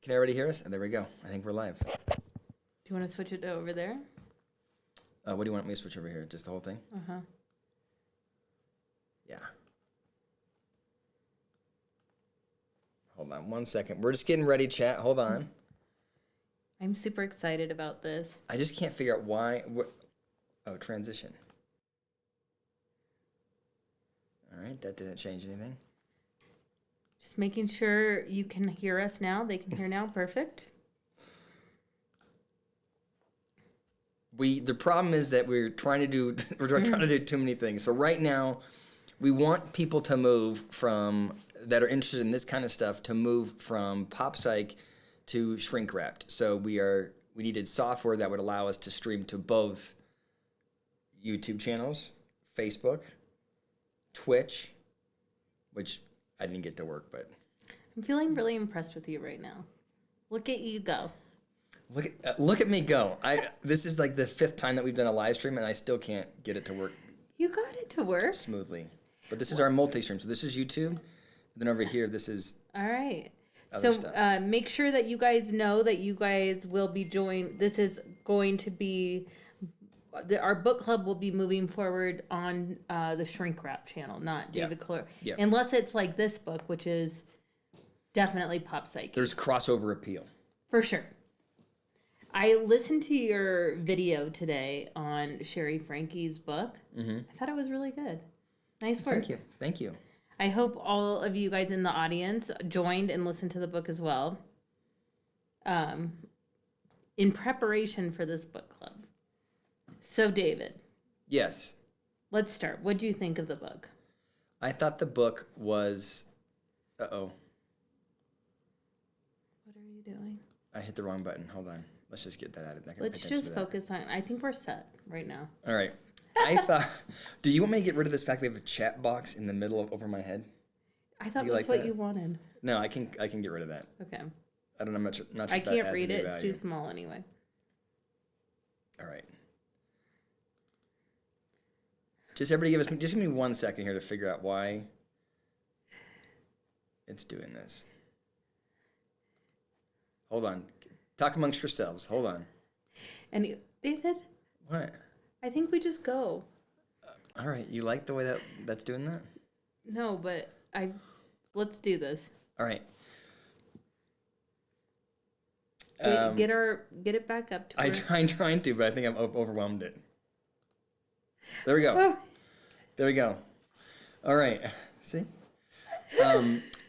Can everybody hear us? There we go. I think we're live. Do you want to switch it to over there? What do you want me to switch over here? Just the whole thing? Uh-huh. Yeah. Hold on 1 second. We're just getting ready, chat. Hold on. I'm super excited about this. I just can't figure out why. Oh, transition. All right, that didn't change anything. Just making sure you can hear us now. They can hear now. Perfect. The problem is that we're trying to do too many things. So right now, we want people to move from that are interested in this kind of stuff to move from pop psych to shrink wrapped. So we needed software that would allow us to stream to both YouTube channels, Facebook, Twitch, which I didn't get to work, but I'm feeling really impressed with you right now. Look at you go. Look at me go. This is like the 5th time that we've done a live stream, and I still can't get it to work. You got it to work Smoothly. But this is our multi-stream. So this is YouTube. And then over here, this is all right. other So stuff. make sure that you guys know that you guys will be joined. This is going to be our book club will be moving forward on the Shrink Wrap channel, not David Kohler. Yeah. Unless it's like this book, which is definitely pop psyche. There's crossover appeal. For sure. I listened to your video today on Shari Franke's book. Mm-hmm. I thought it was really good. Nice work. Thank you. I hope all of you guys in the audience joined and listened to the book as well. In preparation for this book club. So, David. Yes. Let's start. What do you think of the book? I thought the book was... Uh-oh. What are you doing? I hit the wrong button. Hold on. Let's just get that out of it. Let's just focus on... I think we're set right now. All right. I thought... Do you want me to get rid of this fact we have a chat box in the middle of over my head? I thought you that's like what that? you wanted. No, I can get rid of that. Okay. I don't know. I'm not sure I if that can't adds read any it. It's value. too small anyway. All right. Just everybody give me 1 second here to figure out why it's doing this. Hold on. Talk amongst yourselves. Hold on. And David, What? I think we just go. All right. You like the way that's doing that? No, but let's do this. All right. Get it back up to I'm trying to, but I think I've overwhelmed it. There we go. Oh. There we go. All right. See?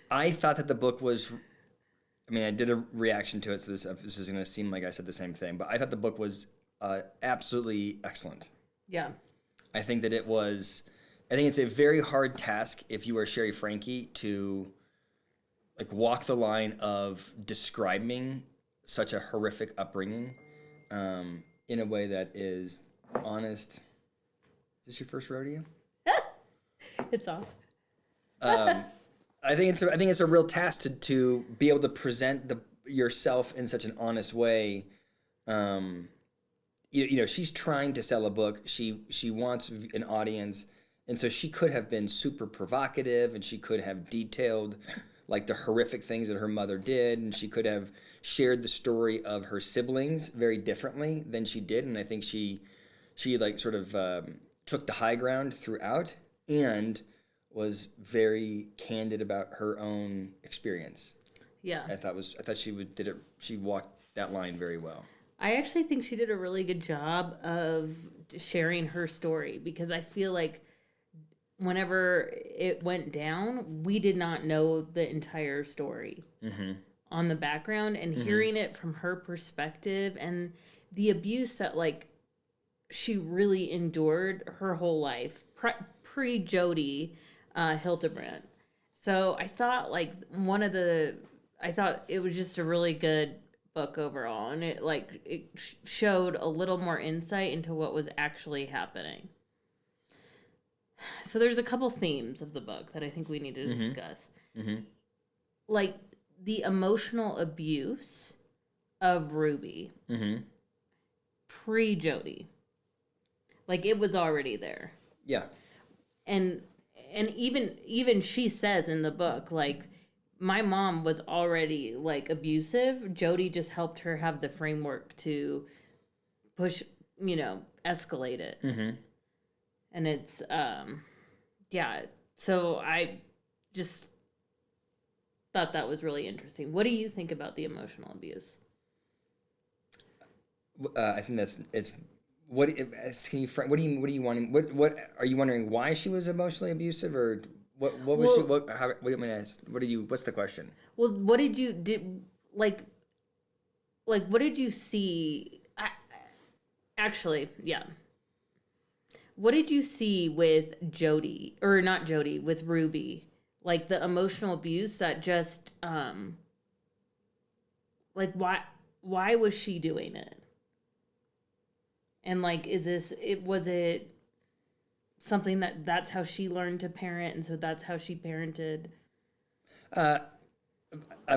I thought that the book was... I mean, I did a reaction to it, so this is going to seem like I said the same thing, but I thought the book was absolutely excellent. Yeah. I think that it was... I think it's a very hard task if you are Shari Franke to like walk the line of describing such a horrific upbringing in a way that is honest. Is this your first rodeo? It's off. I think it's a real task to be able to present yourself in such an honest way. You know, she's trying to sell a book. She wants an audience, and so she could have been super provocative, and she could have detailed like the horrific things that her mother did, and she could have shared the story of her siblings very differently than she did. And I think she like sort of took the high ground throughout and was very candid about her own experience. Yeah. I thought she walked that line very well. I actually think she did a really good job of sharing her story, because I feel like whenever it went down, we did not know the entire story on the background, and hearing it from her perspective and the abuse that like she really endured her whole life pre Jodi Hildebrandt. So I thought I thought it was just a really good book overall, and it showed a little more insight into what was actually happening. So there's a couple themes of the book that I think we need to discuss. Like the emotional abuse of Ruby pre-Jodi. Like it was already there. Yeah. And even she says in the book, like, my mom was already like abusive. Jodi just helped her have the framework to push, escalate it. And it's, yeah. So I just thought that was really interesting. What do you think about the emotional abuse? I think it's what can you what do you wanting what are you wondering why she was emotionally abusive, or what was she what do you mean what's the question? Well, what did you like what did you see? Actually, yeah. What did you see with Jodi, or not Jodi, with Ruby? Like the emotional abuse that just like why was she doing it? And like, was it something that's how she learned to parent, and so that's how she parented? I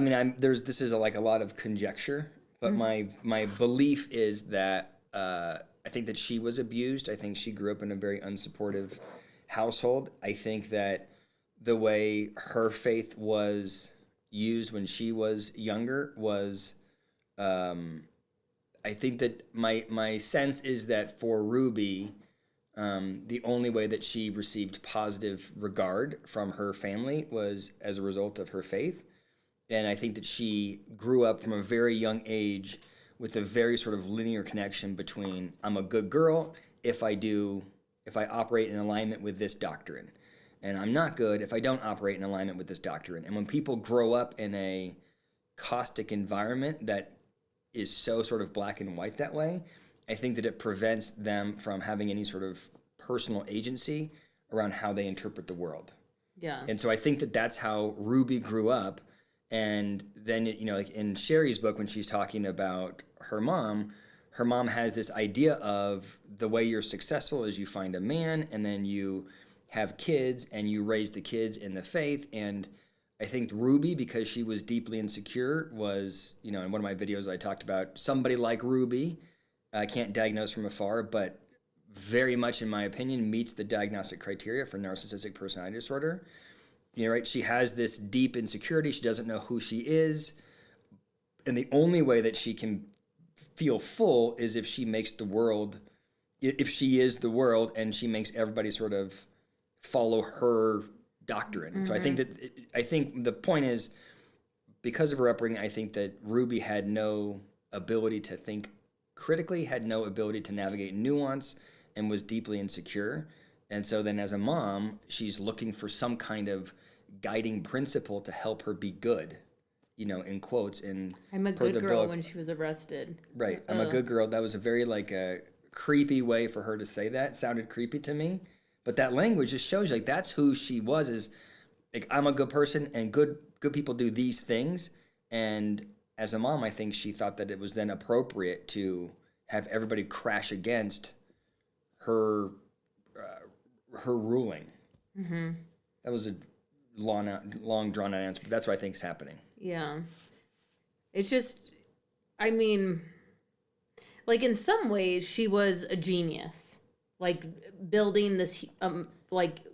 mean, this is like a lot of conjecture, but my belief is that I think that she was abused. I think she grew up in a very unsupportive household. I think that the way her faith was used when she was younger was, I think that my sense is that for Ruby, the only way that she received positive regard from her family was as a result of her faith. And I think that she grew up from a very young age with a very sort of linear connection between I'm a good girl if I operate in alignment with this doctrine, and I'm not good if I don't operate in alignment with this doctrine. And when people grow up in a caustic environment that is so sort of black and white that way, I think that it prevents them from having any sort of personal agency around how they interpret the world. Yeah. And so I think that that's how Ruby grew up. And then, like in Shari's book, when she's talking about her mom has this idea of the way you're successful is you find a man and then you have kids and you raise the kids in the faith. And I think Ruby, because she was deeply insecure, was, in one of my videos I talked about somebody like Ruby. I can't diagnose from afar, but very much, in my opinion, meets the diagnostic criteria for narcissistic personality disorder. Right? She has this deep insecurity. She doesn't know who she is. And the only way that she can feel full is if she makes the world, if she is the world and she makes everybody sort of follow her doctrine. And so I think the point is, because of her upbringing, I think that Ruby had no ability to think critically, had no ability to navigate nuance, and was deeply insecure. And so then as a mom, she's looking for some kind of guiding principle to help her be good, in quotes. I'm a good girl when she was arrested. Right. I'm a good girl. That was a very a creepy way for her to say that. It sounded creepy to me. But that language just shows you that's who she was, is like, I'm a good person and good people do these things. And as a mom, I think she thought that it was then appropriate to have everybody crash against her ruling. That was a long drawn out answer, but that's what I think is happening. Yeah. It's just, I mean, like in some ways she was a genius, like building this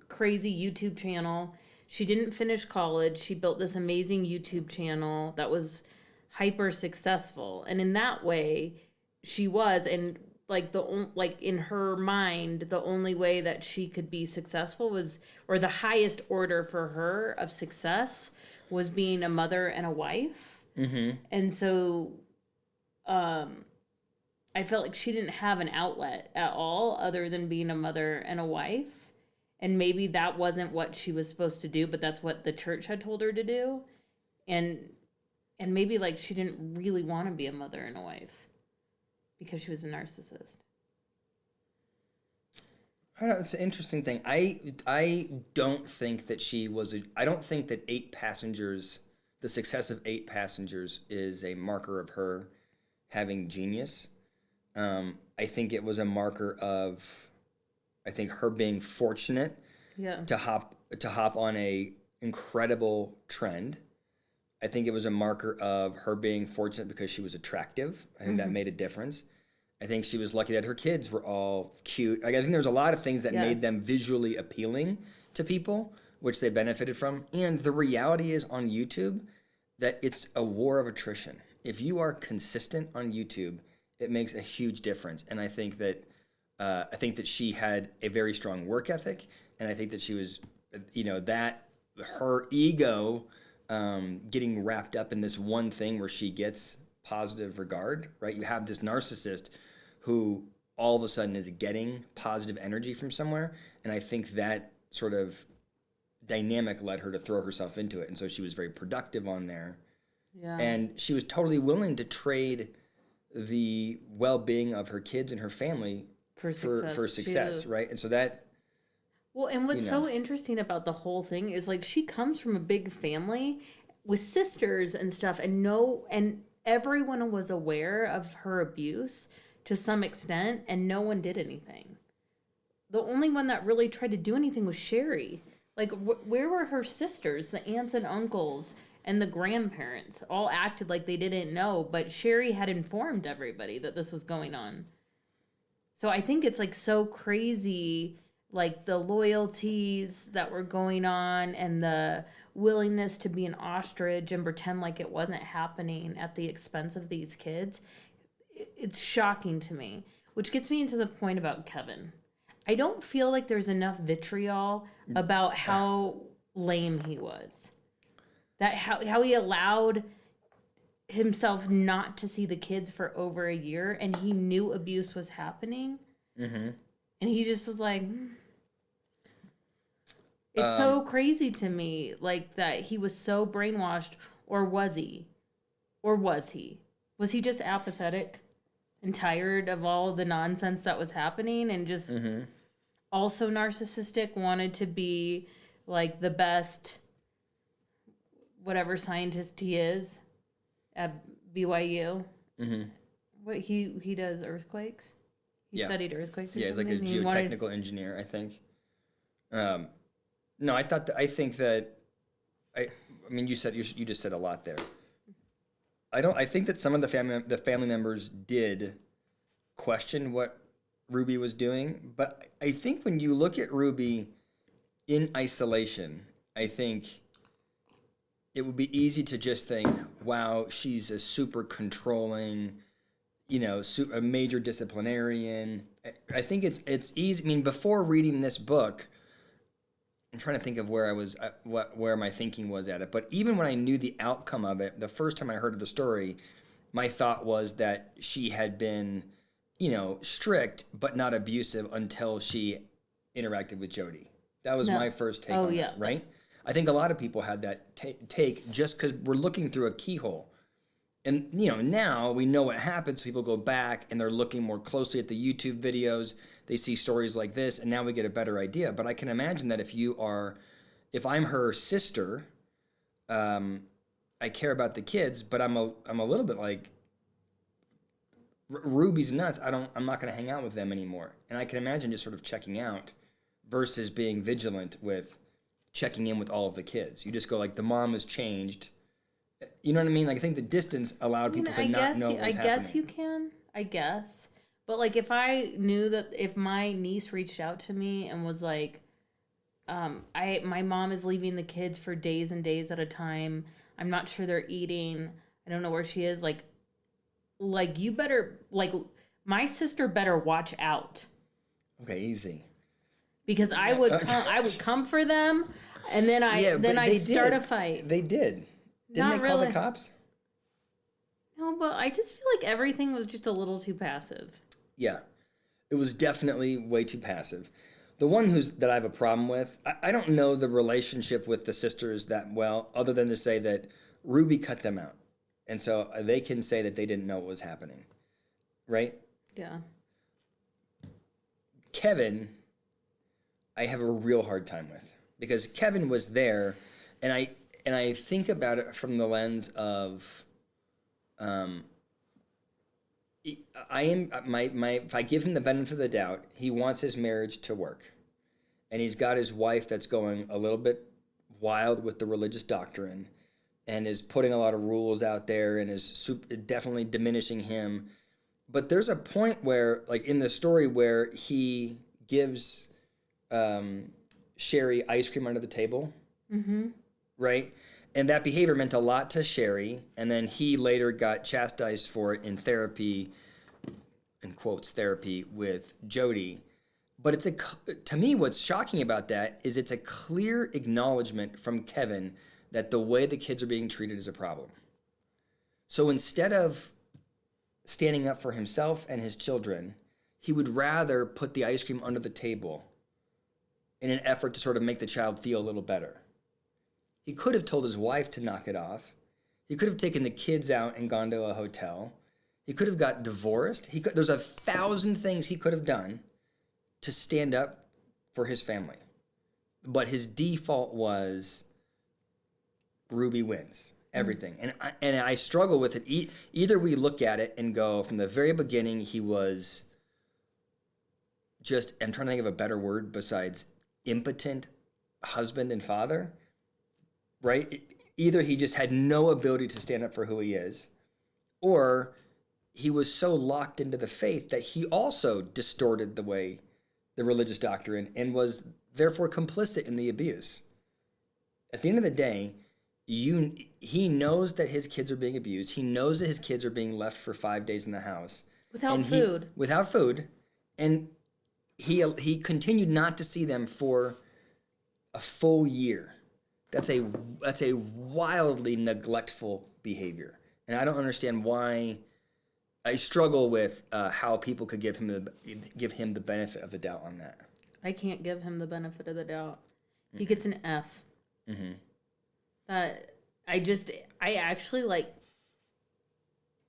crazy YouTube channel. She didn't finish college. She built this amazing YouTube channel that was hyper successful. And in that way she was, and in her mind, the only way that she could be successful was, or the highest order for her of success was being a mother and a wife. And so I felt like she didn't have an outlet at all other than being a mother and a wife. And maybe that wasn't what she was supposed to do, but that's what the church had told her to do. And maybe she didn't really want to be a mother and a wife because she was a narcissist. I don't know, it's an interesting thing. I don't think that she was I don't think that the success of 8 Passengers is a marker of her having genius. I think it was a marker of, her being fortunate to hop on a incredible trend. I think it was a marker of her being fortunate because she was attractive. I think that made a difference. I think she was lucky that her kids were all cute. I think there's a lot of things that made them visually appealing to people, which they benefited from. And the reality is on YouTube that it's a war of attrition. If you are consistent on YouTube, it makes a huge difference. And I think that she had a very strong work ethic, and I think that she was, that her ego getting wrapped up in this one thing where she gets positive regard, right? You have this narcissist who all of a sudden is getting positive energy from somewhere, and I think that sort of dynamic led her to throw herself into it, and so she was very productive on there. Yeah. And she was totally willing to trade the well-being of her kids and her family for success, right? And so that... Well, and what's so interesting about the whole thing is, like, she comes from a big family with sisters and stuff, and everyone was aware of her abuse to some extent, and no one did anything. The only one that really tried to do anything was Shari. Like, where were her sisters, the aunts and uncles, and the grandparents? All acted like they didn't know, but Shari had informed everybody that this was going on. So I think it's, like, so crazy, like, the loyalties that were going on and the willingness to be an ostrich and pretend like it wasn't happening at the expense of these kids. It's shocking to me, which gets me into the point about Kevin. I don't feel like there's enough vitriol about how lame he was. That how he allowed himself not to see the kids for over a year, and he knew abuse was happening. Mm-hmm. And he just was like... It's so crazy to me, like, that he was so brainwashed, or was he? Or was he? Was he just apathetic and tired of all the nonsense that was happening and just also narcissistic, wanted to be, like, the best whatever scientist he is at BYU? Mm-hmm. What, he does earthquakes? He studied earthquakes or something? He's like a geotechnical engineer, I think. No, I think that I mean, you just said a lot there. I think that some of the family members did question what Ruby was doing, but I think when you look at Ruby in isolation, I think it would be easy to just think, wow, she's a super controlling, a major disciplinarian. I think it's easy. I mean, before reading this book, I'm trying to think of where I was, where my thinking was at it. But even when I knew the outcome of it, the first time I heard of the story, my thought was that she had been, strict but not abusive until she interacted with Jodi. That was my first take on it, right? I think a lot of people had that take just because we're looking through a keyhole. And, now we know what happens. People go back and they're looking more closely at the YouTube videos. They see stories like this, and now we get a better idea. But I can imagine that if I'm her sister, I care about the kids, but I'm a little bit like, Ruby's nuts. I'm not going to hang out with them anymore. And I can imagine just sort of checking out versus being vigilant with checking in with all of the kids. You just go like, the mom has changed. You know what I mean? Like, I think the distance allowed people to not know what was happening. I guess you can. I guess. But, like, if I knew that if my niece reached out to me and was like, my mom is leaving the kids for days and days at a time. I'm not sure they're eating. I don't know where she is. Like you better, like, my sister better watch out. Okay, easy. Because I would come for them, and then I'd start a fight. They did. Didn't they call the cops? No, but I just feel like everything was just a little too passive. Yeah, it was definitely way too passive. The one that I have a problem with, I don't know the relationship with the sisters that well, other than to say that Ruby cut them out. And so they can say that they didn't know what was happening. Right? Yeah. Kevin, I have a real hard time with. Because Kevin was there, and I think about it from the lens of, if I give him the benefit of the doubt, he wants his marriage to work, and he's got his wife that's going a little bit wild with the religious doctrine, and is putting a lot of rules out there, and is definitely diminishing him. But there's a point where, like in the story, where he gives Shari ice cream under the table. Mm-hmm. Right? And that behavior meant a lot to Shari, and then he later got chastised for it in therapy, in quotes, therapy with Jodi. But to me, what's shocking about that is it's a clear acknowledgement from Kevin that the way the kids are being treated is a problem. So instead of standing up for himself and his children, he would rather put the ice cream under the table in an effort to sort of make the child feel a little better. He could have told his wife to knock it off. He could have taken the kids out and gone to a hotel. He could have got divorced. There's 1,000 things he could have done to stand up for his family. But his default was Ruby wins everything. And I struggle with it. Either we look at it and go, from the very beginning, he was just, I'm trying to think of a better word besides impotent husband and father, right? Either he just had no ability to stand up for who he is, or he was so locked into the faith that he also distorted the religious doctrine and was therefore complicit in the abuse. At the end of the day, he knows that his kids are being abused. He knows that his kids are being left for 5 days in the house. Without food. And he continued not to see them for a full year. That's a wildly neglectful behavior. And I don't understand why. I struggle with how people could give him the benefit of the doubt on that. I can't give him the benefit of the doubt. Mm-hmm. He gets an F. Mm-hmm. I actually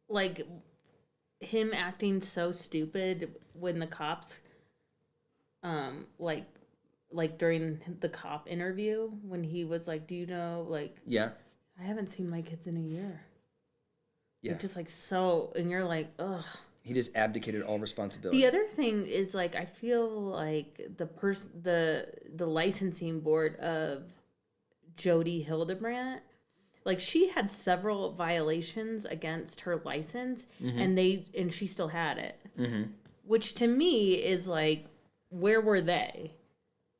like him acting so stupid when the cops, like during the cop interview when he was like, "Do you know Yeah, I haven't seen my kids in a year." Yeah. Like, just so, and you're like, ugh. He just abdicated all responsibility. The other thing is I feel like the licensing board of Jodi Hildebrandt, she had several violations against her license, mm-hmm. and she still had it, mm-hmm. which to me is where were they?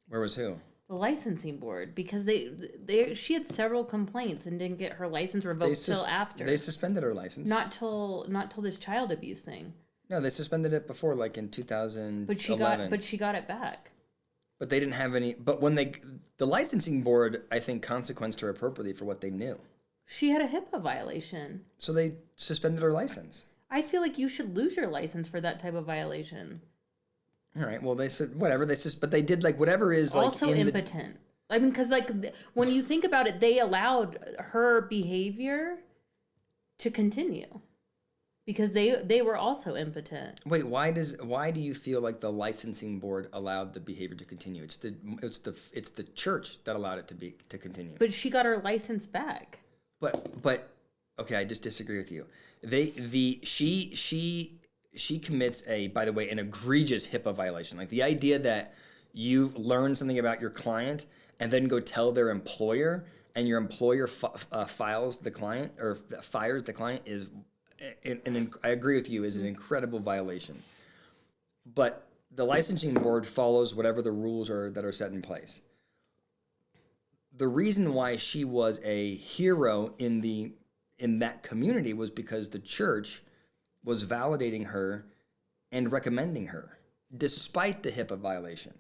Where was who? The licensing board, because she had several complaints and didn't get her license revoked till after. They suspended her license. Not till this child abuse thing. No, they suspended it before, in 2011. But she got it back. But they didn't have any. But when the licensing board, I think, consequenced her appropriately for what they knew. She had a HIPAA violation. So they suspended her license. I feel like you should lose your license for that type of violation. All right. Well, they said whatever. But they did whatever is also impotent. I mean, because when you think about it, they allowed her behavior to continue because they were also impotent. Wait, why do you feel like the licensing board allowed the behavior to continue? It's the church that allowed it to continue. But she got her license back. But okay, I just disagree with you. She commits by the way, an egregious HIPAA violation. The idea that you learn something about your client and then go tell their employer, and your employer files the client or fires the client is, and I agree with you, is an incredible violation. But the licensing board follows whatever the rules are that are set in place. The reason why she was a hero in that community was because the church was validating her and recommending her, despite the HIPAA violation.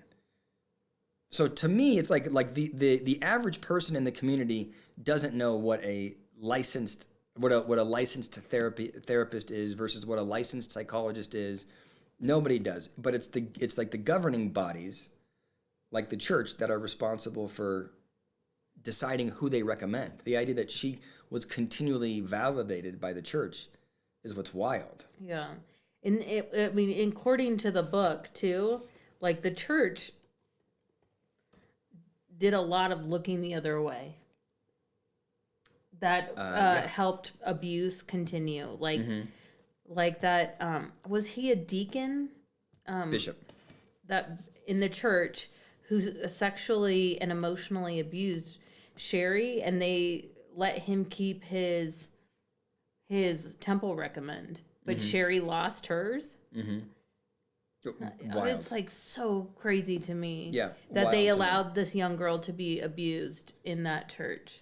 So to me, it's the average person in the community doesn't know what a licensed therapist is versus what a licensed psychologist is. Nobody does. But it's the governing bodies, like the church, that are responsible for deciding who they recommend. The idea that she was continually validated by the church is what's wild. Yeah. According to the book, too, the church did a lot of looking the other way. That helped abuse continue. Was he a deacon? Bishop. That in the church who sexually and emotionally abused Shari, and they let him keep his temple recommend, but mm-hmm. Shari lost hers. Mm-hmm. Wild. It's like so crazy to me. Yeah, that they wild to me. allowed this young girl to be abused in that church.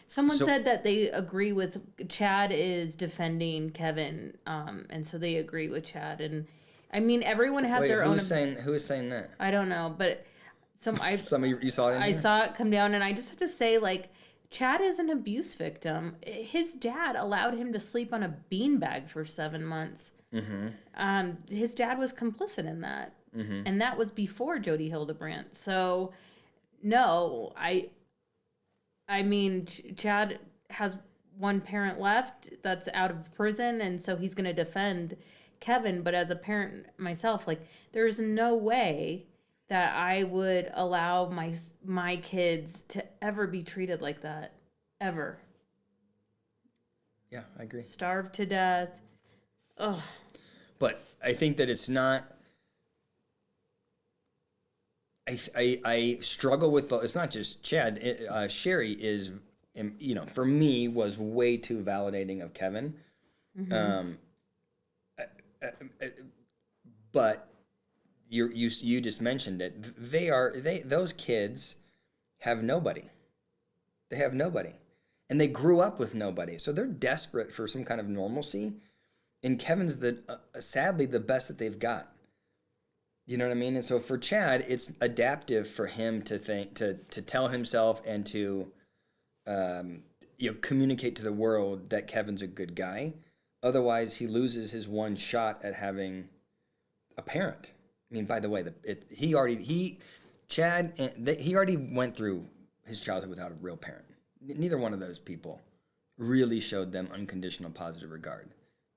Someone said that they agree with Chad is defending Kevin, and so they agree with Chad. And I mean, everyone has Wait, their own. Who is saying that? I don't know, but some of you saw it. I saw it come down, and I just have to say, like, Chad is an abuse victim. His dad allowed him to sleep on a beanbag for 7 months. His dad was complicit in that, and that was before Jodi Hildebrandt. So, no, I mean, Chad has one parent left that's out of prison, and so he's going to defend Kevin. But as a parent myself, like, there's no way that I would allow my kids to ever be treated like that, ever. Yeah, I agree. Starved to death. Ugh. But I think that it's not. I struggle with both. It's not just Chad. Shari is, for me, was way too validating of Kevin. But you just mentioned it. Those kids have nobody. They have nobody, and they grew up with nobody. So they're desperate for some kind of normalcy. And Kevin's sadly the best that they've got. You know what I mean? And so for Chad, it's adaptive for him to think, to tell himself and to communicate to the world that Kevin's a good guy. Otherwise, he loses his one shot at having a parent. I mean, by the way, he already went through his childhood without a real parent. Neither one of those people really showed them unconditional positive regard.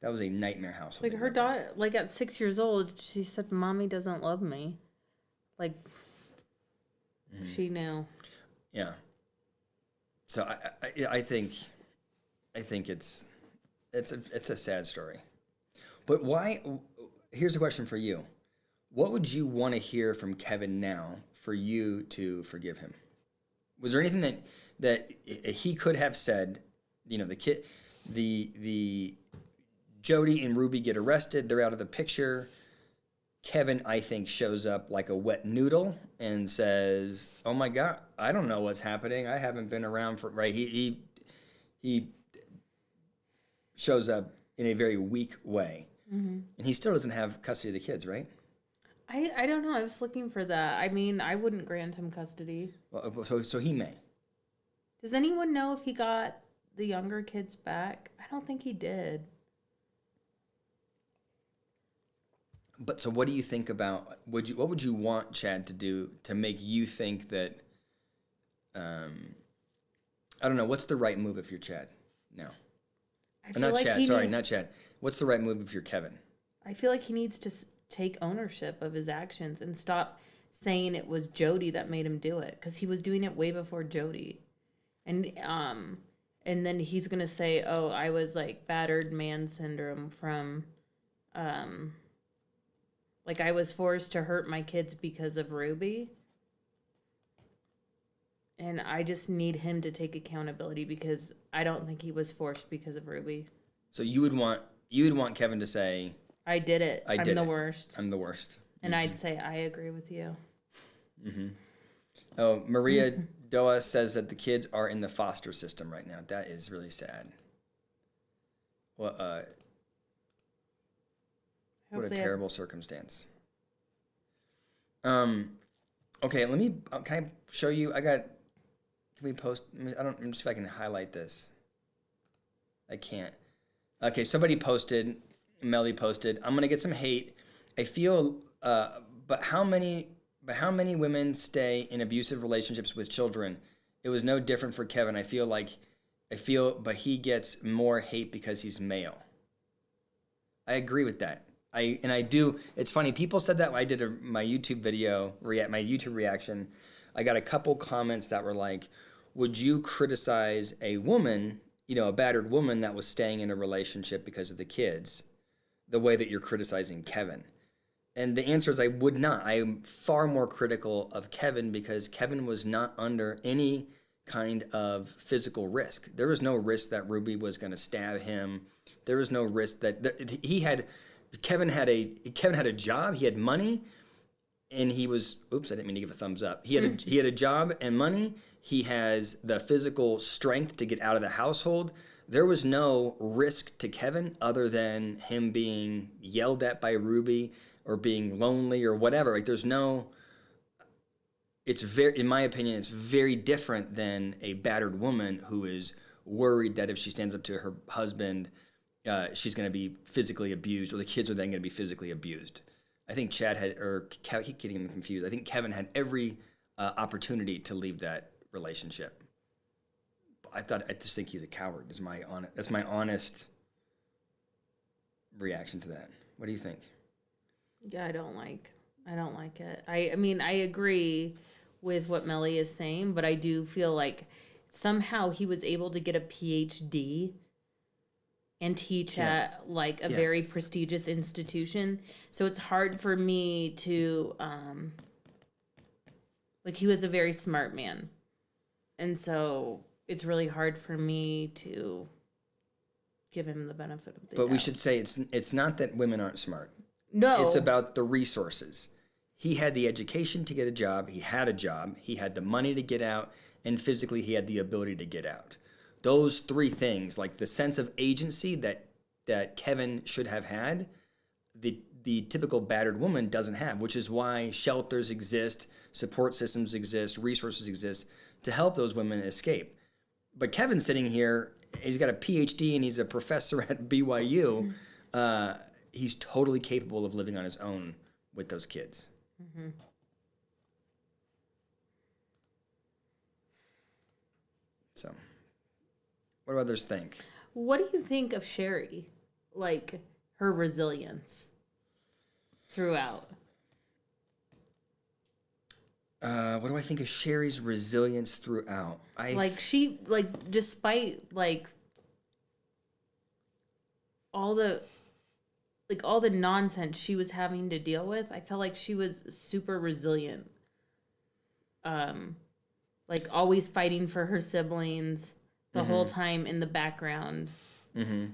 That was a nightmare household. Like her daughter, like at 6 years old, she said, "Mommy doesn't love me." Like she knew. Yeah. So I think it's a sad story. But why? Here's a question for you: what would you want to hear from Kevin now for you to forgive him? Was there anything that he could have said? The Jodi and Ruby get arrested. They're out of the picture. Kevin, I think, shows up like a wet noodle and says, "Oh my God, I don't know what's happening. I haven't been around for..." Right? He shows up in a very weak way. And he still doesn't have custody of the kids, right? I don't know. I was looking for that. I mean, I wouldn't grant him custody. Well, so he may. Does anyone know if he got the younger kids back? I don't think he did. But so what do you think about, what would you want Chad to do to make you think that, I don't know, what's the right move if you're Chad now? Not Chad. What's the right move if you're Kevin? I feel like he needs to take ownership of his actions and stop saying it was Jodi that made him do it, because he was doing it way before Jodi. And then he's going to say, "Oh, I was like battered man syndrome from, like I was forced to hurt my kids because of Ruby." And I just need him to take accountability, because I don't think he was forced because of Ruby. So you would want Kevin to say, "I did it. I'm the worst." I'm the worst. And I'd say, "I agree with you." Oh, Maria Doa says that the kids are in the foster system right now. That is really sad. Well, what a terrible circumstance. Okay, can I show you? Can we post? Let me see if I can highlight this. I can't. Okay, somebody posted, Melly posted, "I'm going to get some hate. I feel, but how many women stay in abusive relationships with children? It was no different for Kevin. But he gets more hate because he's male." I agree with that. I do. It's funny. People said that. I did my YouTube video, my YouTube reaction. I got a couple comments that were like, "Would you criticize a woman, a battered woman that was staying in a relationship because of the kids, the way that you're criticizing Kevin?" And the answer is I would not. I am far more critical of Kevin because Kevin was not under any kind of physical risk. There was no risk that Ruby was going to stab him. There was no risk that he had Kevin had a job, he had money, and he was, oops, I didn't mean to give a thumbs up. He had a job and money. He has the physical strength to get out of the household. There was no risk to Kevin other than him being yelled at by Ruby or being lonely or whatever. Like there's no, it's very, in my opinion, it's very different than a battered woman who is worried that if she stands up to her husband, she's going to be physically abused, or the kids are then going to be physically abused. I think Chad had, or I keep getting them confused. I think Kevin had every opportunity to leave that relationship. I just think he's a coward. That's my honest reaction to that. What do you think? Yeah, I don't like it. I mean, I agree with what Melly is saying, but I do feel like somehow he was able to get a PhD and teach at like a very prestigious institution. So it's hard for me to, like he was a very smart man. And so it's really hard for me to give him the benefit of the doubt. But we should say it's not that women aren't smart. No. It's about the resources. He had the education to get a job. He had a job. He had the money to get out. And physically, he had the ability to get out. Those three things, like the sense of agency that Kevin should have had, the typical battered woman doesn't have, which is why shelters exist, support systems exist, resources exist to help those women escape. But Kevin's sitting here, he's got a PhD and he's a professor at BYU. He's totally capable of living on his own with those kids. Mm-hmm. So, what do others think? What do you think of Shari? Like, her resilience throughout? What do I think of Shari's resilience throughout? Despite, all the nonsense she was having to deal with, I felt like she was super resilient. Always fighting for her siblings the whole time in the background. Mm-hmm.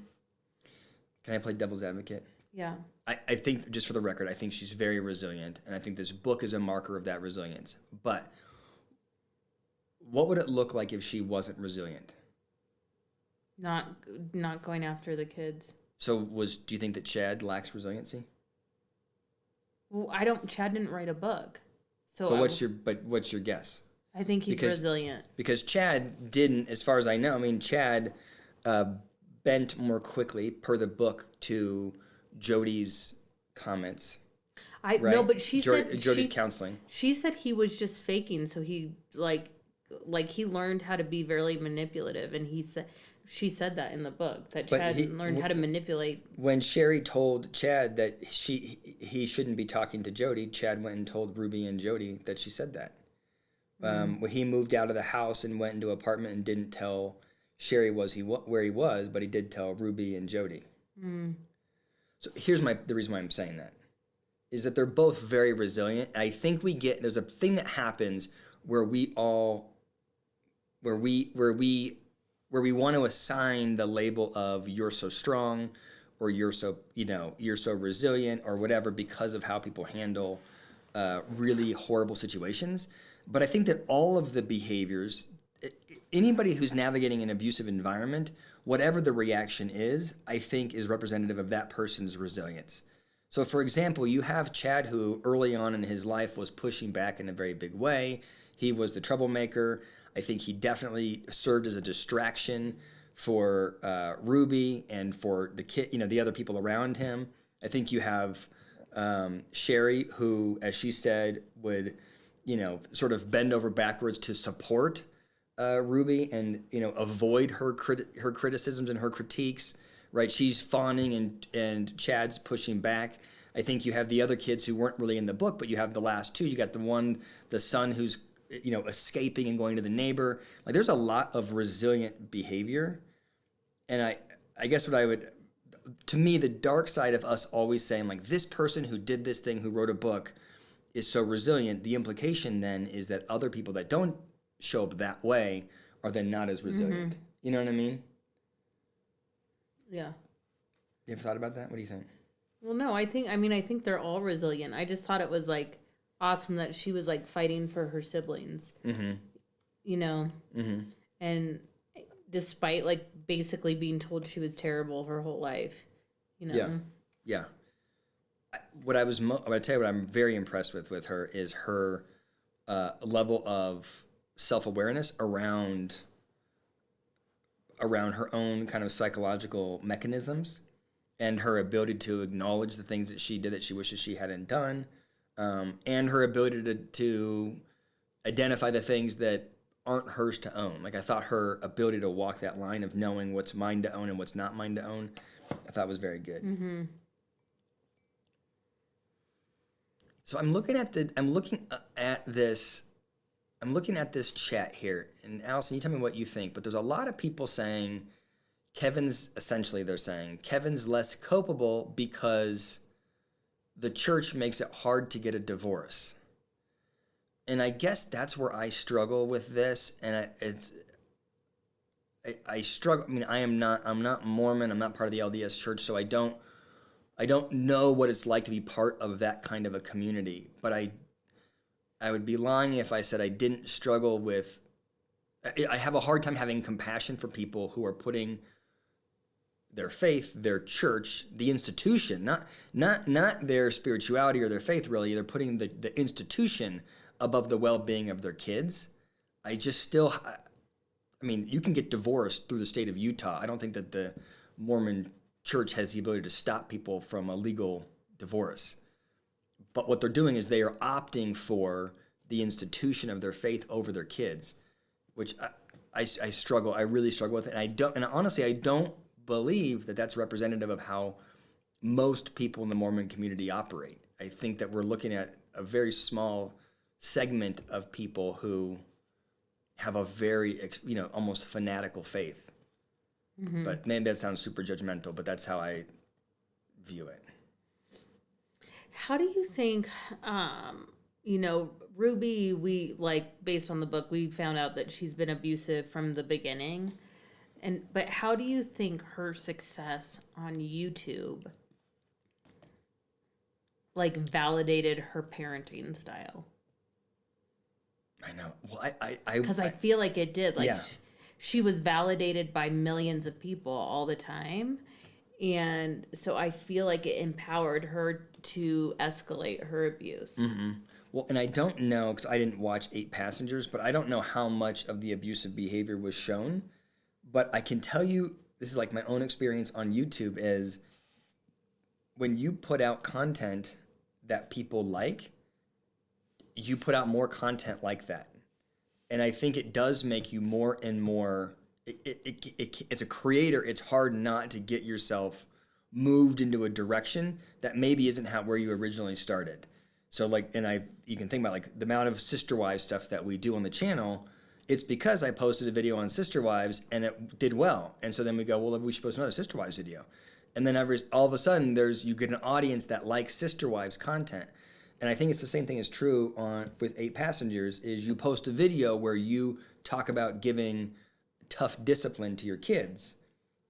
Can I play devil's advocate? Yeah. I think, just for the record, I think she's very resilient, and I think this book is a marker of that resilience. But what would it look like if she wasn't resilient? Not going after the kids. So do you think that Chad lacks resiliency? Well, Chad didn't write a book. So what's your guess? I think he's resilient. Because Chad didn't, as far as I know, Chad bent more quickly per the book to Jodi's comments. Right? No, but Jodi's counseling. She said he was just faking, so he he learned how to be very manipulative, and she said that in the book that Chad learned how to manipulate. When Shari told Chad that he shouldn't be talking to Jodi, Chad went and told Ruby and Jodi that she said that. When he moved out of the house and went into an apartment and didn't tell Shari where he was, but he did tell Ruby and Jodi. So here's the reason why I'm saying that is that they're both very resilient. I think there's a thing that happens where we want to assign the label of you're so strong or you're so resilient or whatever because of how people handle really horrible situations. But I think that all of the behaviors, anybody who's navigating an abusive environment, whatever the reaction is, I think is representative of that person's resilience. So for example, you have Chad who early on in his life was pushing back in a very big way. He was the troublemaker. I think he definitely served as a distraction for Ruby and for the kid, the other people around him. I think you have Shari who, as she said, would sort of bend over backwards to support Ruby and avoid her criticisms and her critiques, right? She's fawning and Chad's pushing back. I think you have the other kids who weren't really in the book, but you have the last two. You got the son who's escaping and going to the neighbor. Like there's a lot of resilient behavior, and I guess to me, the dark side of us always saying like this person who did this thing, who wrote a book, is so resilient. The implication then is that other people that don't show up that way are then not as resilient. Mm-hmm. You know what I mean? Yeah. You ever thought about that? What do you think? Well, no, I think they're all resilient. I just thought it was like awesome that she was like fighting for her siblings. Mm-hmm. You know, Mm-hmm. and despite like basically being told she was terrible her whole life, you know. Yeah. Yeah. What I was, I'm going to tell you what I'm very impressed with her is her level of self-awareness around her own kind of psychological mechanisms and her ability to acknowledge the things that she did that she wishes she hadn't done, and her ability to identify the things that aren't hers to own. Like I thought her ability to walk that line of knowing what's mine to own and what's not mine to own, I thought was very good. Mm-hmm. So I'm looking at this chat here, and Allison, you tell me what you think. But there's a lot of people saying they're saying Kevin's less culpable because the church makes it hard to get a divorce. And I guess that's where I struggle with this, and I struggle. I mean, I'm not Mormon. I'm not part of the LDS Church, so I don't know what it's like to be part of that kind of a community. But I would be lying if I said I didn't struggle with. I have a hard time having compassion for people who are putting their faith, their church, the institution, not their spirituality or their faith. Really, they're putting the institution above the well-being of their kids. I mean, you can get divorced through the state of Utah. I don't think that the Mormon church has the ability to stop people from a legal divorce. But what they're doing is they are opting for the institution of their faith over their kids, which I struggle. I really struggle with it. And honestly, I don't believe that that's representative of how most people in the Mormon community operate. I think that we're looking at a very small segment of people who have a very, almost fanatical faith. Mm-hmm. But maybe that sounds super judgmental, but that's how I view it. How do you think, Ruby, based on the book, we found out that she's been abusive from the beginning. But how do you think her success on YouTube, validated her parenting style? I know. Well, because I feel like it did. She was validated by millions of people all the time. And so I feel like it empowered her to escalate her abuse. Mm-hmm. Well, and I don't know, because I didn't watch 8 Passengers, but I don't know how much of the abusive behavior was shown. But I can tell you, this is like my own experience on YouTube, is when you put out content that people like, you put out more content like that. And I think it does make you more and more, as a creator, it's hard not to get yourself moved into a direction that maybe isn't where you originally started. So you can think about the amount of Sister Wives stuff that we do on the channel. It's because I posted a video on Sister Wives and it did well. And so then we go, well, we should post another Sister Wives video. And then all of a sudden you get an audience that likes Sister Wives content. And I think it's the same thing is true with 8 Passengers, is you post a video where you talk about giving tough discipline to your kids.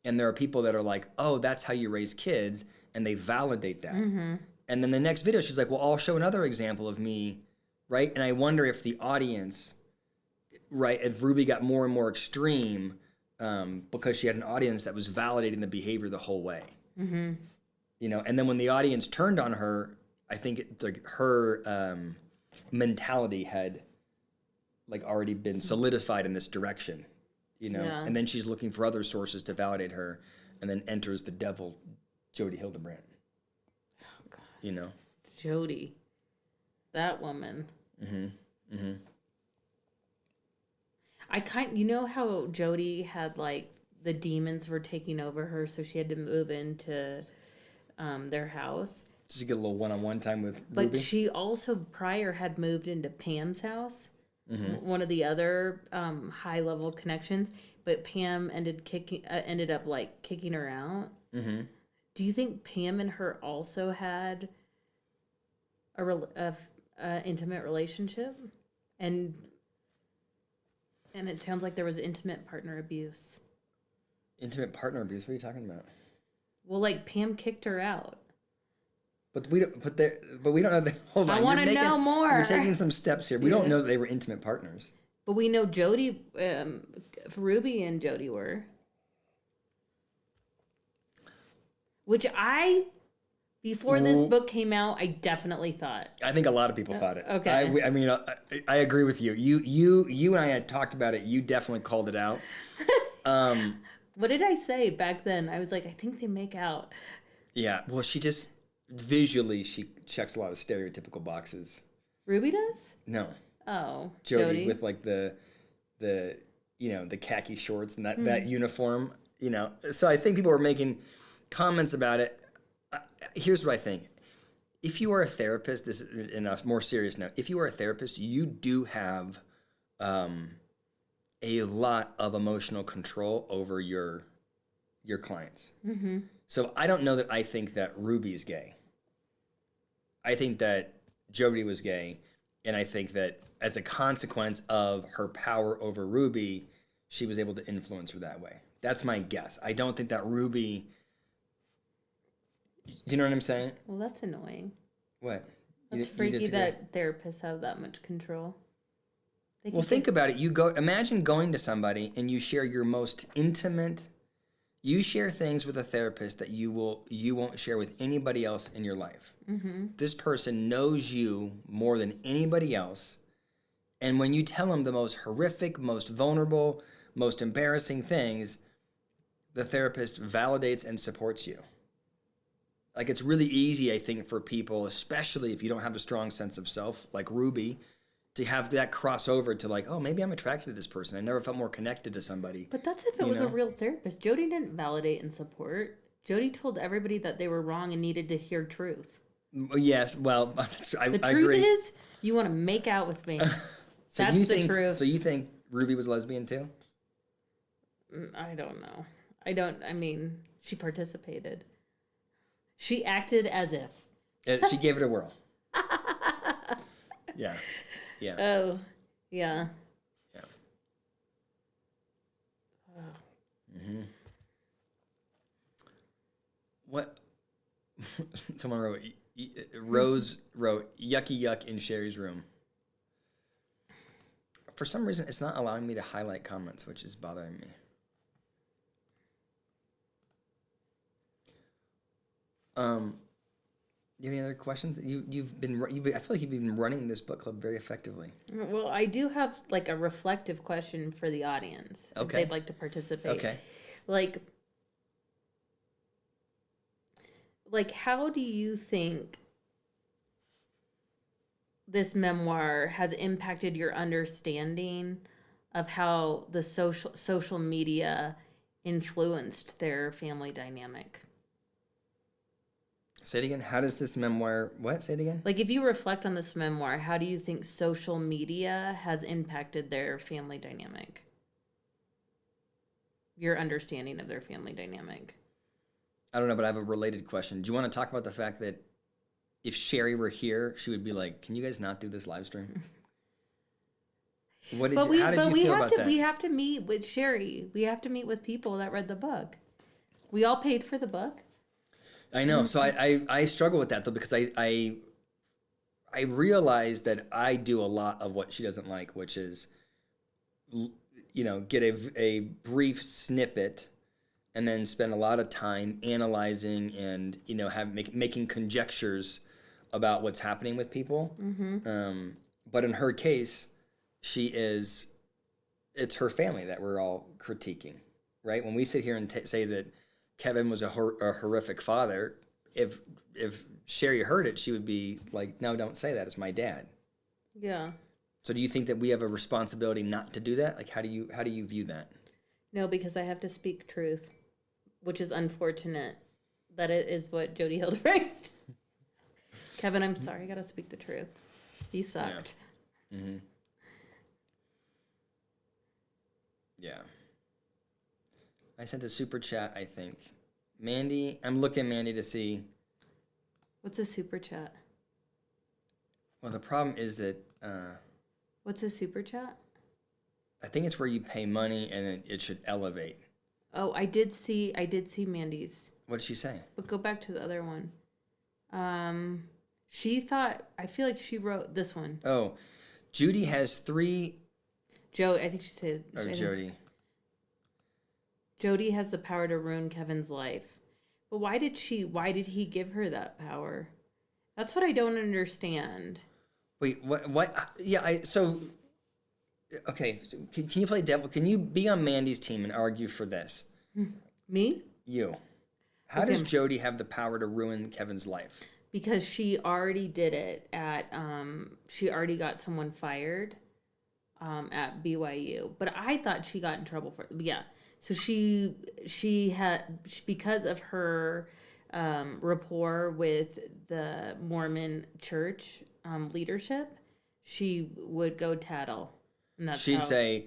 And there are people that are like, oh, that's how you raise kids. And they validate that. Mm-hmm. And then the next video, she's like, well, I'll show another example of me, right? And I wonder if the audience, right, if Ruby got more and more extreme because she had an audience that was validating the behavior the whole way. Mm-hmm. And then when the audience turned on her, I think her mentality had already been solidified in this direction, Yeah. And then she's looking for other sources to validate her, and then enters the devil, Jodi Hildebrandt. Oh God. Jodi, that woman. Mm-hmm. Mm-hmm. How Jodi had the demons were taking over her, so she had to move into their house. Just to get a little one-on-one time with Ruby. But she also prior had moved into Pam's house, mm-hmm. one of the other high-level connections. But Pam ended up kicking her out. Mm-hmm. Do you think Pam and her also had a intimate relationship? And it sounds like there was intimate partner abuse. Intimate partner abuse? What are you talking about? Well, Pam kicked her out. But we don't. But we don't know. Hold on. I want to know more. You're taking some steps here. We don't know that they were intimate partners. But we know Jodi, Ruby and Jodi were. Which before this book came out, I definitely thought. I think a lot of people thought it. Okay. I mean, I agree with you. You and I had talked about it. You definitely called it out. What did I say back then? I was like, I think they make out. Yeah. Well, she just visually she checks a lot of stereotypical boxes. Ruby does? No. Oh, Jodi with like the khaki shorts and that uniform. So I think people were making comments about it. Here's what I think. If you are a therapist, this is in a more serious note, if you are a therapist, you do have a lot of emotional control over your clients. Mm-hmm. So I don't know that I think that Ruby's gay. I think that Jodi was gay, and I think that as a consequence of her power over Ruby, she was able to influence her that way. That's my guess. I don't think that Ruby... Do you know what I'm saying? Well, that's annoying. What? That's freaky that therapists have that much control. Well, think about it. Imagine going to somebody and you share your most intimate... You share things with a therapist that you won't share with anybody else in your life. Mm-hmm. This person knows you more than anybody else. And when you tell them the most horrific, most vulnerable, most embarrassing things, the therapist validates and supports you. Like, it's really easy, I think, for people, especially if you don't have a strong sense of self, like Ruby, to have that crossover to like, oh, maybe I'm attracted to this person. I never felt more connected to somebody. But that's if it was a real therapist. Jodi didn't validate and support. Jodi told everybody that they were wrong and needed to hear truth. Yes, well, I the truth agree. is, you want to make out with me. That's the truth. So you think Ruby was lesbian too? I don't know. I mean, she participated. She acted as if. She gave it a whirl. Yeah. Yeah. Oh, yeah. Yeah. Oh. Mm-hmm. What? Someone wrote, Rose wrote, yucky yuck in Sherry's room. For some reason, it's not allowing me to highlight comments, which is bothering me. Do you have any other questions? I feel like you've been running this book club very effectively. Well, I do have like a reflective question for the audience. Okay. If they'd like to participate. Okay. Like how do you think this memoir has impacted your understanding of how the social media influenced their family dynamic? Say it again. How does this memoir... What? Say it again. Like, if you reflect on this memoir, how do you think social media has impacted their family dynamic? Your understanding of their family dynamic. I don't know, but I have a related question. Do you want to talk about the fact that if Sherry were here, she would be like, can you guys not do this live stream? How did you feel about that? We have to meet with Sherry. We have to meet with people that read the book. We all paid for the book. I know. So I struggle with that, though, because I realize that I do a lot of what she doesn't like, which is, get a brief snippet and then spend a lot of time analyzing and, making conjectures about what's happening with people. Mm-hmm. But in her case, it's her family that we're all critiquing, right? When we sit here and say that Kevin was a horrific father, if Sherry heard it, she would be like, no, don't say that. It's my dad. Yeah. So do you think that we have a responsibility not to do that? Like, how do you view that? No, because I have to speak truth, which is unfortunate that it is what Jodi Hildebrandt. Kevin, I'm sorry. I got to speak the truth. He sucked. Yeah. Mm-hmm. Yeah. I sent a super chat, I think. Mandy, I'm looking, Mandy, to see. What's a super chat? Well, the problem is that... What's a super chat? I think it's where you pay money and it should elevate. Oh, I did see Mandy's. What did she say? But go back to the other one. She thought, I feel like she wrote this one. Oh, Judy has 3. I think she said. Oh, Jodi. Jodi has the power to ruin Kevin's life. But why did he give her that power? That's what I don't understand. Wait, what? Yeah, okay, so can you play devil? Can you be on Mandy's team and argue for this? Me? You. How does Jodi have the power to ruin Kevin's life? Because she already did it she already got someone fired at BYU. But I thought she got in trouble for it. Yeah. So she had, because of her rapport with the Mormon church leadership, she would go tattle. And that's she'd say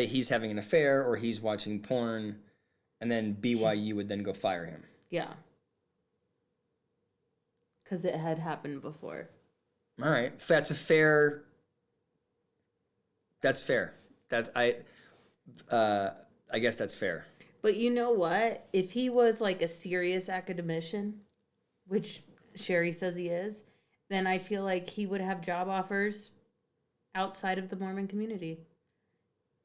he's having an affair or he's watching porn, and then BYU would then go fire him. Yeah. Because it had happened before. All right, that's fair. I guess that's fair. But you know what? If he was like a serious academician, which Shari says he is, then I feel like he would have job offers outside of the Mormon community.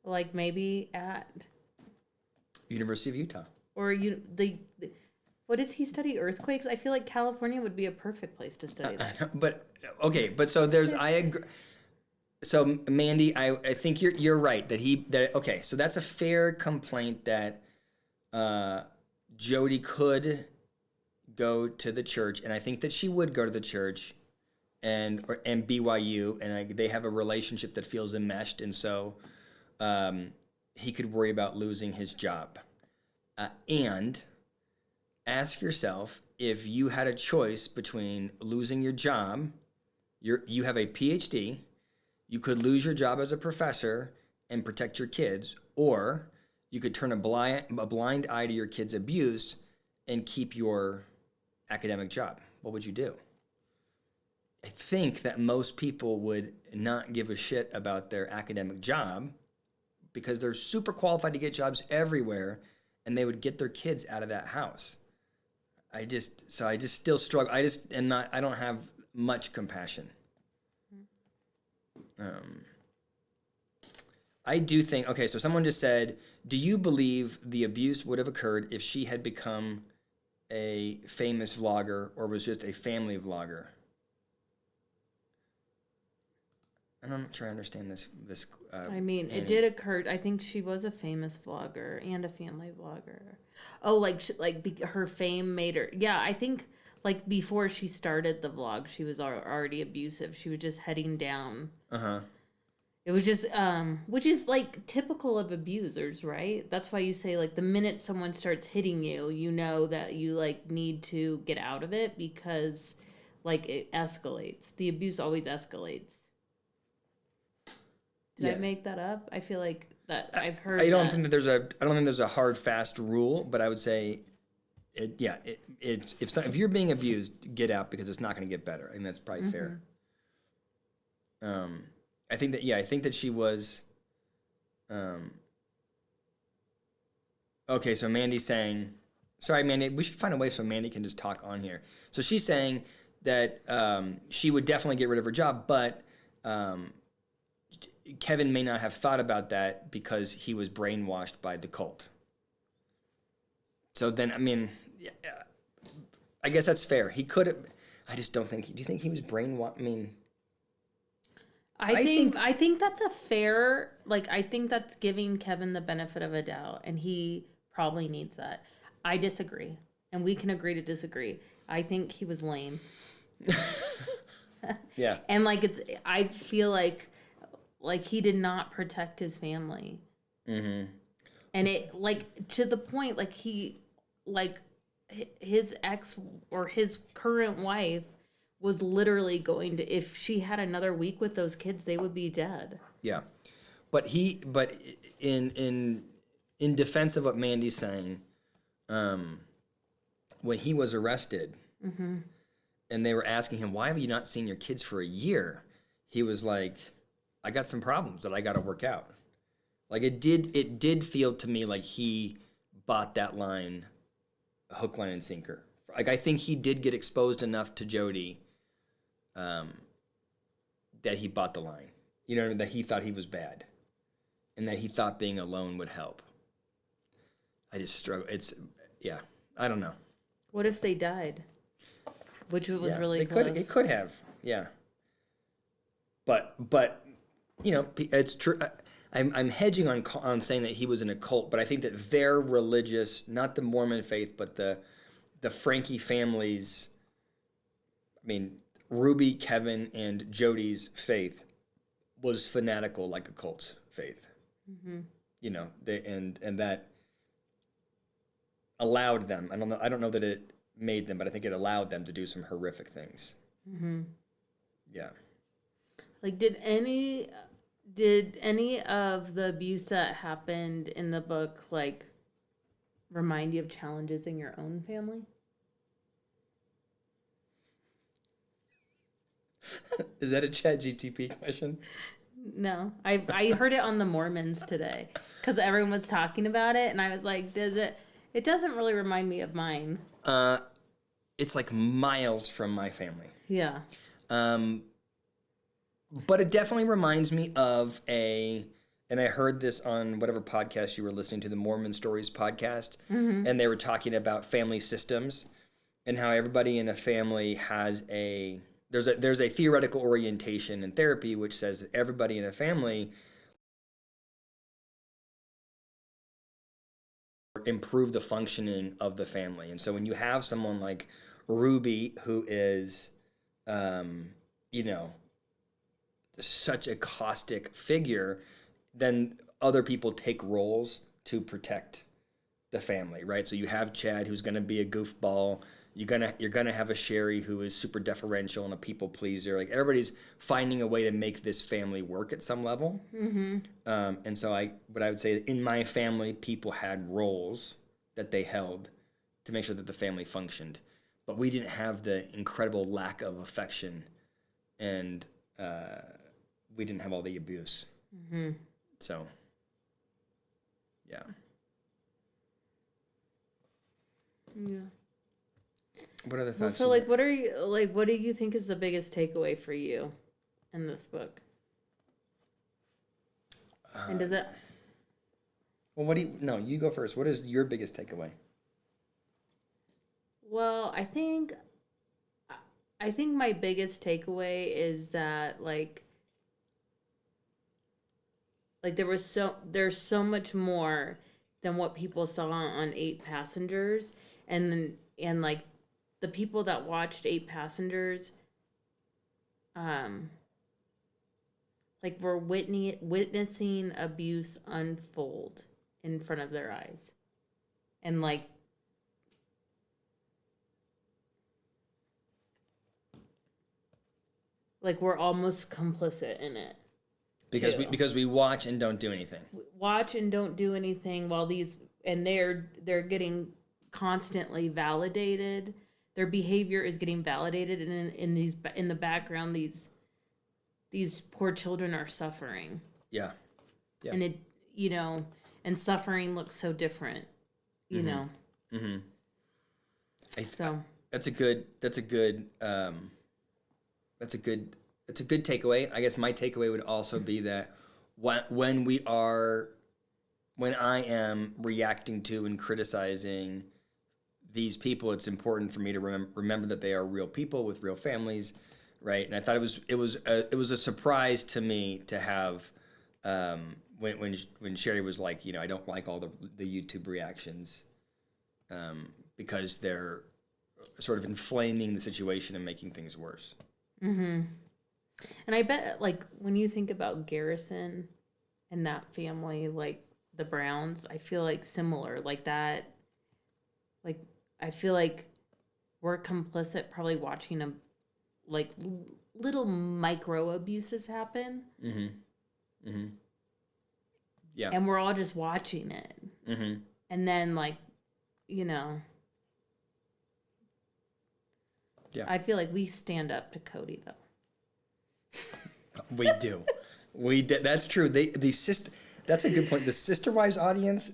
Like maybe at University of Utah. Or what does he study? Earthquakes? I feel like California would be a perfect place to study that. But so I agree. So Mandy, I think you're right okay. So that's a fair complaint that Jodi could go to the church, and I think that she would go to the church, and BYU, and they have a relationship that feels enmeshed, and so he could worry about losing his job. And ask yourself, if you had a choice between losing your job, you have a PhD. You could lose your job as a professor and protect your kids, or you could turn a blind eye to your kids' abuse and keep your academic job. What would you do? I think that most people would not give a shit about their academic job because they're super qualified to get jobs everywhere, and they would get their kids out of that house. I just still struggle. I don't have much compassion. I do think, okay, so someone just said, do you believe the abuse would have occurred if she had become a famous vlogger or was just a family vlogger? I'm not sure I understand this. It did occur. I think she was a famous vlogger and a family vlogger. Oh, her fame made her. Yeah, I think like before she started the vlog, she was already abusive. She was just heading down. It was just, which is like typical of abusers, right? That's why you say like the minute someone starts hitting you, you know that you like need to get out of it because like it escalates. The abuse always escalates. Did I make that up? I feel like that I've heard. I don't think there's a hard fast rule, but I would say, if you're being abused, get out because it's not going to get better. I think that's probably fair. I think that she was. Okay, so Mandy's saying, sorry, Mandy, we should find a way so Mandy can just talk on here. So she's saying that she would definitely get rid of her job, but Kevin may not have thought about that because he was brainwashed by the cult. So then, I mean, I guess that's fair. He could have. I just don't think. Do you think he was brainwashed? I mean, I think that's a fair. Like, I think that's giving Kevin the benefit of a doubt, and he probably needs that. I disagree, and we can agree to disagree. I think he was lame. Yeah. And I feel like he did not protect his family. Mm-hmm. And it to the point his ex or his current wife was literally going to, if she had another week with those kids, they would be dead. Yeah. But in defense of what Mandy's saying, when he was arrested and they were asking him, why have you not seen your kids for a year? He was like, I got some problems that I got to work out. Like it did feel to me like he bought that line hook, line, and sinker like I think he did get exposed enough to Jodi, that he bought the line. You know, that he thought he was bad, and that he thought being alone would help. I just struggle. Yeah, I don't know. What if they died? Which was really close. It could have, yeah. But you know, it's true. I'm hedging on saying that he was in a cult, but I think that their religious, not the Mormon faith, but the Franke families. I mean, Ruby, Kevin, and Jodi's faith was fanatical, like a cult's faith. Mm-hmm. You know, and that allowed them. I don't know that it made them, but I think it allowed them to do some horrific things. Mm-hmm. Yeah. Like, did any of the abuse that happened in the book, like, remind you of challenges in your own family? Is that a ChatGPT question? No. I heard it on the Mormons today because everyone was talking about it, and I was like, it doesn't really remind me of mine. It's like miles from my family. Yeah. But it definitely reminds me of and I heard this on whatever podcast you were listening to, the Mormon Stories podcast, mm-hmm. and they were talking about family systems and how everybody in a family has there's a theoretical orientation in therapy which says that everybody in a family improve the functioning of the family. And so when you have someone like Ruby, who is, you know, such a caustic figure, then other people take roles to protect the family, right? So you have Chad, who's going to be a goofball. You're gonna have a Shari who is super deferential and a people pleaser. Like, everybody's finding a way to make this family work at some level. Mm-hmm. And so I would say in my family, people had roles that they held to make sure that the family functioned, but we didn't have the incredible lack of affection, and we didn't have all the abuse. Mm-hmm. So, yeah. Yeah. What other thoughts? Well, so, like, what do you think is the biggest takeaway for you in this book? And does it? Well, you go first. What is your biggest takeaway? Well, I think my biggest takeaway is that like there's so much more than what people saw on 8 Passengers, and like the people that watched 8 Passengers, like were witnessing abuse unfold in front of their eyes, and like we're almost complicit in it. Because we watch and don't do anything. Watch and don't do anything while they're getting constantly validated. Their behavior is getting validated, and in the background, these poor children are suffering. Yeah. Yeah. And it, you know, and suffering looks so different, you mm-hmm. know. Mm-hmm. That's a good takeaway. I guess my takeaway would also be that when I am reacting to and criticizing these people, it's important for me to remember that they are real people with real families, right? And I thought it was a surprise to me to have when Shari was like, you know, I don't like all the YouTube reactions because they're sort of inflaming the situation and making things worse. Mm-hmm. And I bet, like, when you think about Garrison and that family, like the Browns, I feel like similar, like that. Like, I feel like we're complicit, probably watching like little micro abuses happen. Mm-hmm. Mm-hmm. Yeah. And we're all just watching it. Mm-hmm. And then, like, you know. Yeah. I feel like we stand up to Cody, though. We do. That's true. That's a good point. The Sister Wives audience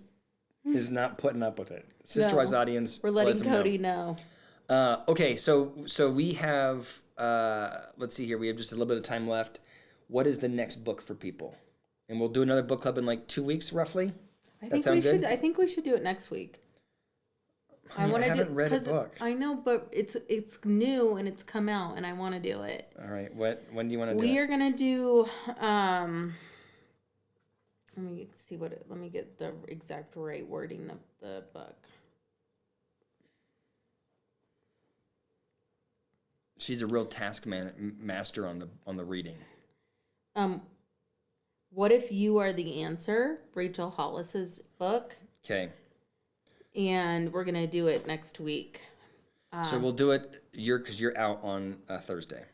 is not putting up with it. Sister Wives audience. We're letting Cody know. Okay, so we have, let's see here. We have just a little bit of time left. What is the next book for people? And we'll do another book club in like 2 weeks, roughly. I think we should. I think we should do it next week. I haven't read a book. I know, but it's new and it's come out, and I want to do it. All right. When do you want to do it? We are gonna do. Let me see let me get the exact right wording of the book. She's a real master on the reading. What If You Are the Answer? Rachel Hollis's book. Okay. And we're gonna do it next week. So we'll do it. Because you're out on Thursday.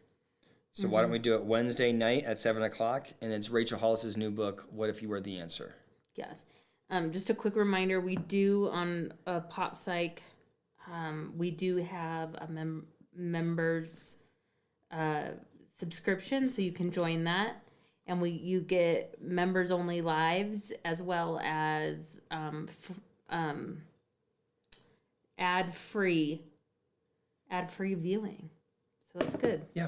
So why don't we do it Wednesday night at 7:00? And it's Rachel Hollis's new book, What If You Were the Answer? Yes. Just a quick reminder, we do on Pop Psych, we do have a members subscription, so you can join that. And you get members only lives as well as ad free viewing. So that's good. Yeah.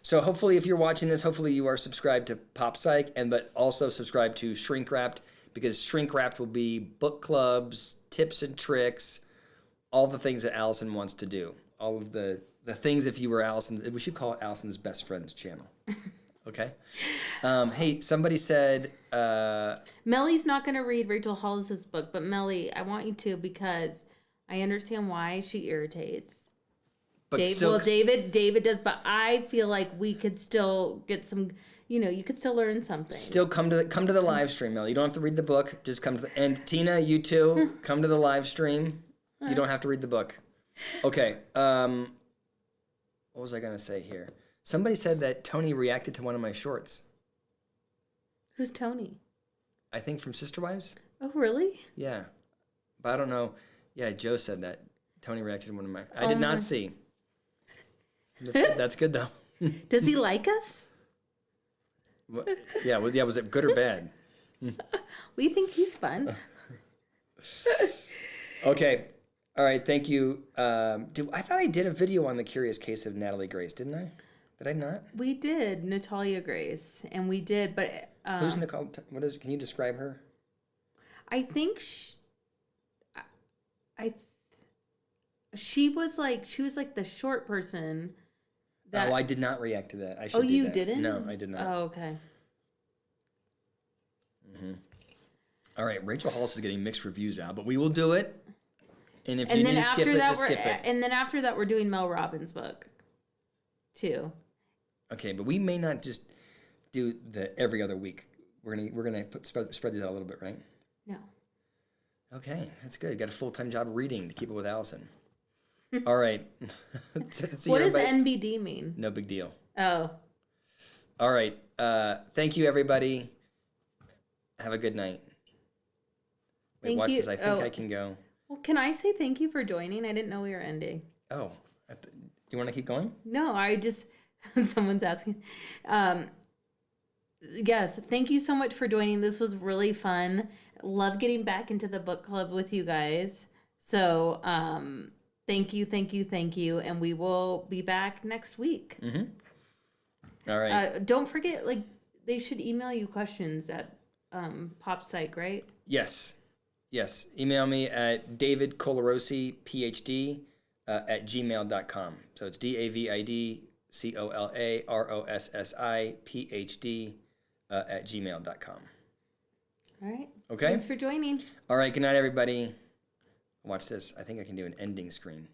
So hopefully, if you're watching this, hopefully you are subscribed to Pop Psych, but also subscribe to Shrink Wrapped, because Shrink Wrapped will be book clubs, tips and tricks, all the things that Allison wants to do. All of the things, if you were Allison, we should call it Allison's Best Friends channel. Okay. Hey, somebody said... Melly's not going to read Rachel Hollis's book, but Melly, I want you to, because I understand why she irritates. But David does, but I feel like we could still get some, you could still learn something. Still come to the live stream, Melly. You don't have to read the book. Just come to and Tina, you too, come to the live stream. You don't have to read the book. Okay. What was I going to say here? Somebody said that Tony reacted to one of my shorts. Who's Tony? I think from Sister Wives. Oh, really? Yeah. But I don't know. Yeah, Joe said that Tony reacted to one of my... I did not see. That's good, though. Does he like us? Yeah, was it good or bad? We think he's fun. Okay. All right, thank you. I thought I did a video on the curious case of Natalie Grace, didn't I? Did I not? We did, Natalia Grace, and we did, but... Who's Nicole? Can you describe her? I think she was like the short person. I did not react to that. I should. You didn't? No, I did not. Oh, okay. Mm-hmm. All right, Rachel Hollis is getting mixed reviews out, but we will do it. And if you need to skip it, just skip it. And then after that, we're doing Mel Robbins' book, too. Okay, but we may not just do the every other week. We're gonna spread these out a little bit, right? No. Okay, that's good. You got a full-time job reading to keep it with Allison. All right. What does NBD mean? No big deal. Oh. All right. Thank you, everybody. Have a good night. Wait, watch this. I think I can go. Well, can I say thank you for joining? I didn't know we were ending. Oh. Do you want to keep going? No, someone's asking. Yes, thank you so much for joining. This was really fun. Love getting back into the book club with you guys. So, thank you, and we will be back next week. Mm-hmm. All right. Don't forget, they should email you questions at PopPsych, right? Yes. Email me at davidcolarosi.phd at gmail.com. So it's DavidColarosi.PhD at gmail.com. All right. Okay. Thanks for joining. All right. Good night, everybody. Watch this. I think I can do an ending screen.